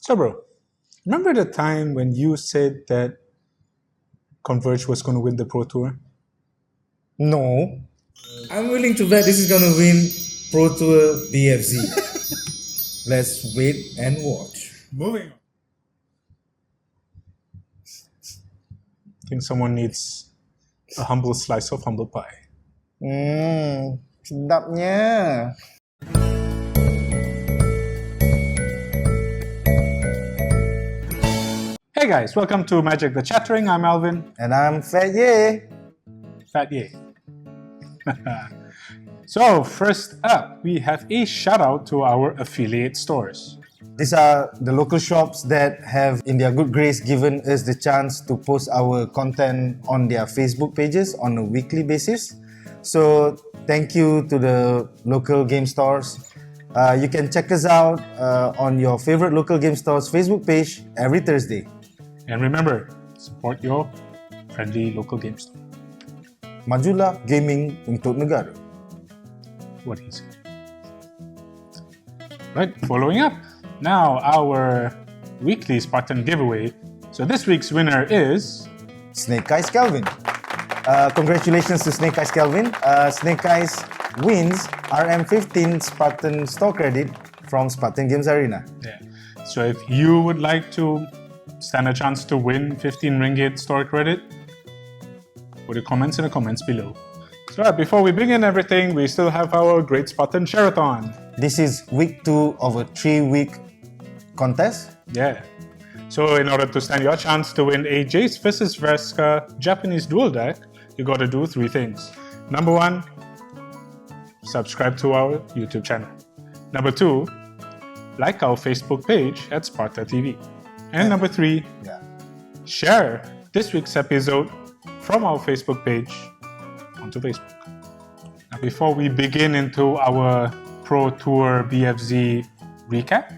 So bro, remember the time when you said that Converge was going to win the Pro Tour? No. I'm willing to bet this is gonna win Pro Tour BFZ. Let's wait and watch. Moving on. I think someone needs a humble slice of humble pie. Sedapnya. Hey guys, welcome to Magic the Chattering. I'm Alvin. And I'm Fat Ye. Fat Ye. So first up, we have a shout out to our affiliate stores. These are the local shops that have, in their good grace, given us the chance to post our content on their Facebook pages on a weekly basis. So thank you to the local game stores. You can check us out on your favorite local game stores Facebook page every Thursday. And remember, support your friendly local game store. Majulah gaming untuk negara. What is it? Right, following up. Now our weekly Spartan giveaway. So this week's winner is Snake Eyes Kelvin. Congratulations to Snake Eyes Kelvin. Snake Eyes wins RM15 Spartan store credit from Spartan Games Arena. Yeah. So if you would like to stand a chance to win 15 ringgit store credit, put your comments in the comments below. So before we begin everything, we still have our Great Spartan Share-A-thon. This is week 2 of a 3-week contest. Yeah. So in order to stand your chance to win a Jace vs Vraska Japanese duel deck, you gotta do 3 things. Number 1, subscribe to our YouTube channel. Number 2, like our Facebook page at Sparta TV. And number 3, share this week's episode from our Facebook page onto Facebook. Now before we begin into our Pro Tour BFZ recap,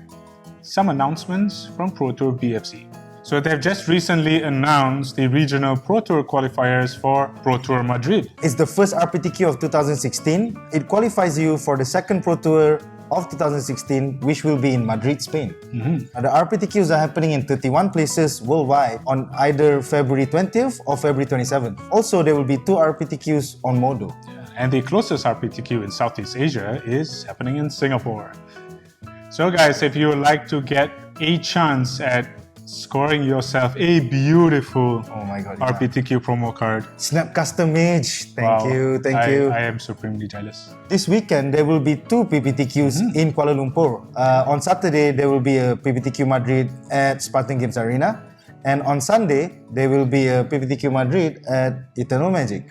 some announcements from Pro Tour BFZ. So they've just recently announced the regional Pro Tour qualifiers for Pro Tour Madrid. It's the first RPTQ of 2016. It qualifies you for the second Pro Tour of 2016, which will be in Madrid, Spain. The RPTQs are happening in 31 places worldwide on either February 20th or February 27th. Also, there will be 2 RPTQs on Modo. And the closest RPTQ in Southeast Asia is happening in Singapore. So guys, if you would like to get a chance at scoring yourself a beautiful RPTQ promo card. Snap Custom Mage. Thank you. I am supremely jealous. This weekend, there will be 2 PPTQs in Kuala Lumpur. On Saturday, there will be a PPTQ Madrid at Spartan Games Arena. And on Sunday, there will be a PPTQ Madrid at Eternal Magic.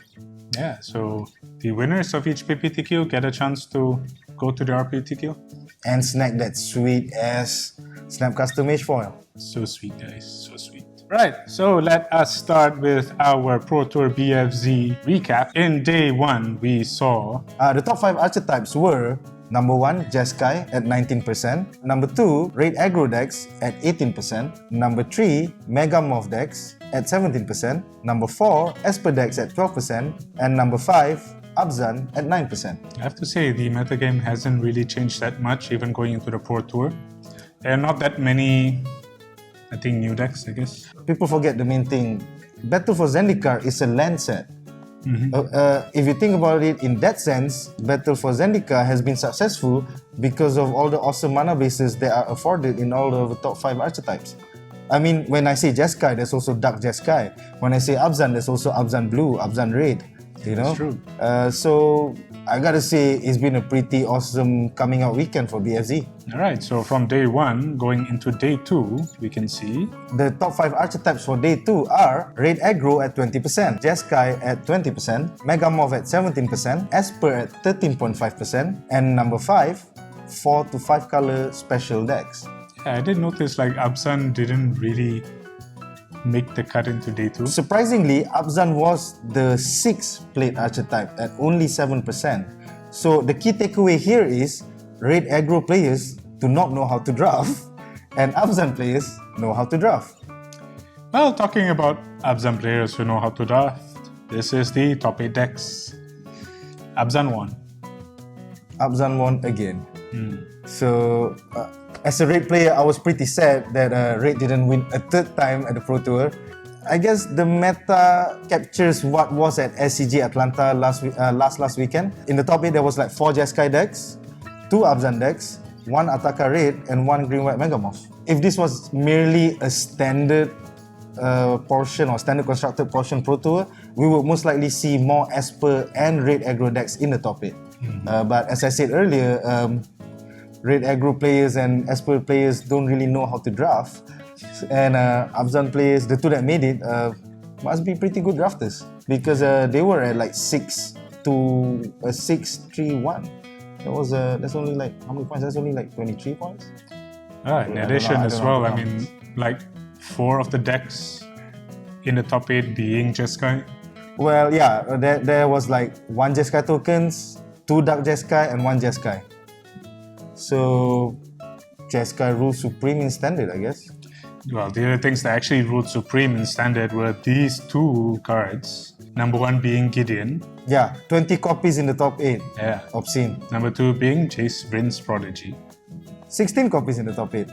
Yeah, so the winners of each PPTQ get a chance to go to the RPTQ. And snag that sweet ass Snap Custom Mage foil. So sweet, guys, so sweet. Right, so let us start with our Pro Tour BFZ recap. In day 1, we saw the top 5 archetypes were number 1, Jeskai at 19%, number 2, Raid Aggro decks at 18%, number 3, Mega Morph decks at 17%, number 4, Esper decks at 12%, and number 5, Abzan at 9%. I have to say, the metagame hasn't really changed that much, even going into the Pro Tour. There are not that many, I think, new decks, I guess. People forget the main thing. Battle for Zendikar is a land set. If you think about it in that sense, Battle for Zendikar has been successful because of all the awesome mana bases that are afforded in all of the top 5 archetypes. I mean, when I say Jeskai, there's also Dark Jeskai. When I say Abzan, there's also Abzan Blue, Abzan Red. You know? That's true. So I gotta say, it's been a pretty awesome coming out weekend for BFZ. Alright, so from day 1 going into day 2, we can see the top 5 archetypes for day 2 are Raid Aggro at 20%, Jeskai at 20%, Mega Morph at 17%, Esper at 13.5%, and number 5, 4 to 5 color special decks. Yeah, I did notice like Abzan didn't really make the cut into day 2. Surprisingly, Abzan was the 6th played archetype at only 7%. So the key takeaway here is Raid Aggro players do not know how to draft and Abzan players know how to draft. Well, talking about Abzan players who know how to draft, this is the top 8 decks. Abzan won. Abzan won again. So As a Raid player, I was pretty sad that Raid didn't win a third time at the Pro Tour. I guess the meta captures what was at SCG Atlanta last weekend. In the top 8, there was like 4 Jeskai decks, 2 Abzan decks, 1 Ataka Raid, and 1 Green-White Megamorph. If this was merely a standard portion or standard constructed portion Pro Tour, we would most likely see more Esper and Raid aggro decks in the top 8. But as I said earlier, Raid aggro players and Esper players don't really know how to draft. And Abzan players, the two that made it, must be pretty good drafters because they were at like 6-3-1. That's only like how many points? That's only like 23 points. In addition as well, I mean, like 4 of the decks in the top 8 being Jeskai. Well, yeah, there was like 1 Jeskai tokens, 2 Dark Jeskai, and 1 Jeskai. So Jeskai ruled supreme in standard, I guess. Well, the other things that actually ruled supreme in standard were these 2 cards. Number 1 being Gideon. Yeah, 20 copies in the top 8. Yeah. Obscene. Number 2 being Jace Vryn's Prodigy. 16 copies in the top 8.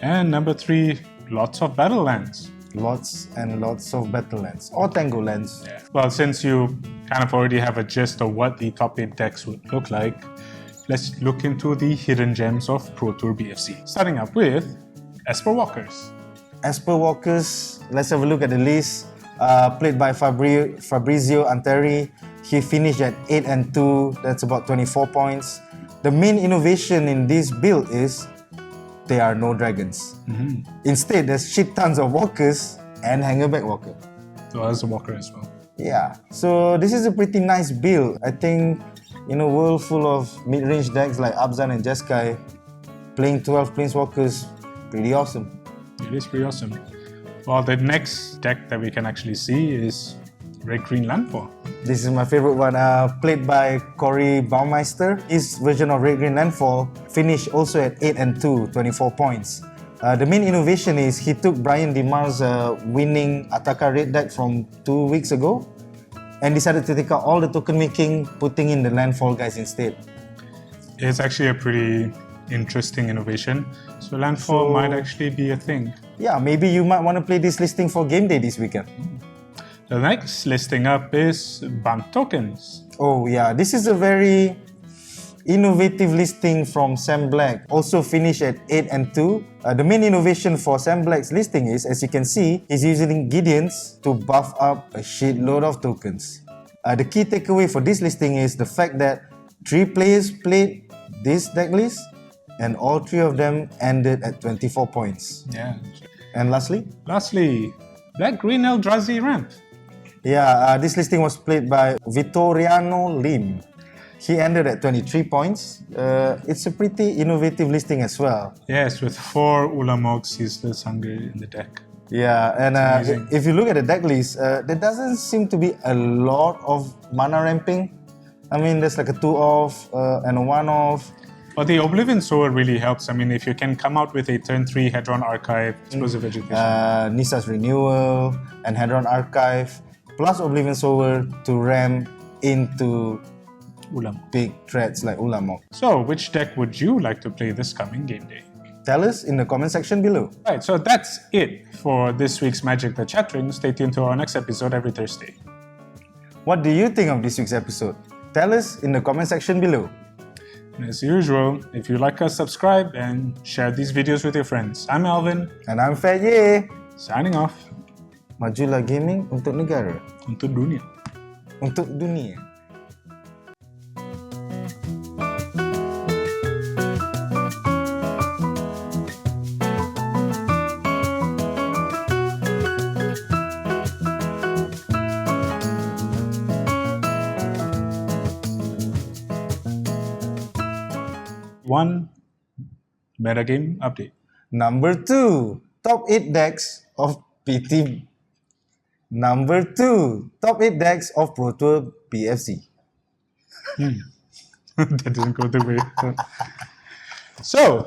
And number 3, lots of battle lands. Lots and lots of battle lands. Or tango lands. Yeah. Well, since you kind of already have a gist of what the top 8 decks would look like, let's look into the hidden gems of Pro Tour BFZ. Starting up with Esper Walkers. Esper Walkers, let's have a look at the list. Played by Fabrizio Anteri. He finished at 8-2, that's about 24 points. The main innovation in this build is there are no dragons. Instead, there's shit tons of walkers and Hangerback Walker. So as a walker as well. Yeah, so this is a pretty nice build. I think in a world full of mid-range decks like Abzan and Jeskai, playing 12 Planeswalkers, pretty awesome. It is pretty awesome. Well, the next deck that we can actually see is Red Green Landfall. This is my favorite one, played by Corey Baumeister. His version of Red Green Landfall finished also at 8-2, 24 points. The main innovation is he took Brian DeMar's winning Ataka Raid deck from 2 weeks ago and decided to take out all the token making, putting in the Landfall guys instead. It's actually a pretty interesting innovation. So Landfall might actually be a thing. Yeah, maybe you might want to play this listing for game day this weekend. The next listing up is Bump Tokens. Oh yeah, this is a very innovative listing from Sam Black. Also finished at 8-2. The main innovation for Sam Black's listing is, as you can see, he's using Gideons to buff up a shitload of tokens. The key takeaway for this listing is the fact that 3 players played this deck list and all 3 of them ended at 24 points. Yeah. And lastly, Black Green Eldrazi Ramp. Yeah, this listing was played by Vittoriano Lim. He ended at 23 points. It's a pretty innovative listing as well. Yes, with 4 Ulamog Ceaseless Hunger in the deck. Yeah, and if you look at the deck list, there doesn't seem to be a lot of mana ramping. I mean, there's like a 2-off and a 1-off. But the Oblivion Sower really helps. I mean, if you can come out with a turn 3 Hedron Archive, Explosive Education. Nisa's Renewal and Hedron Archive, plus Oblivion Sower to ramp into Ulamog. Big threats like Ulamog. So, which deck would you like to play this coming game day? Tell us in the comment section below. Right, so that's it for this week's Magic the Chattering. Stay tuned to our next episode every Thursday. What do you think of this week's episode? Tell us in the comment section below. And as usual, if you like us, subscribe and share these videos with your friends. I'm Alvin. And I'm Faye. Signing off. Majulah gaming untuk negara. Untuk dunia. Untuk dunia. One metagame update. Number 2, top 8 decks of PT. Number 2, top 8 decks of Pro Tour BFZ. That didn't go the way. So,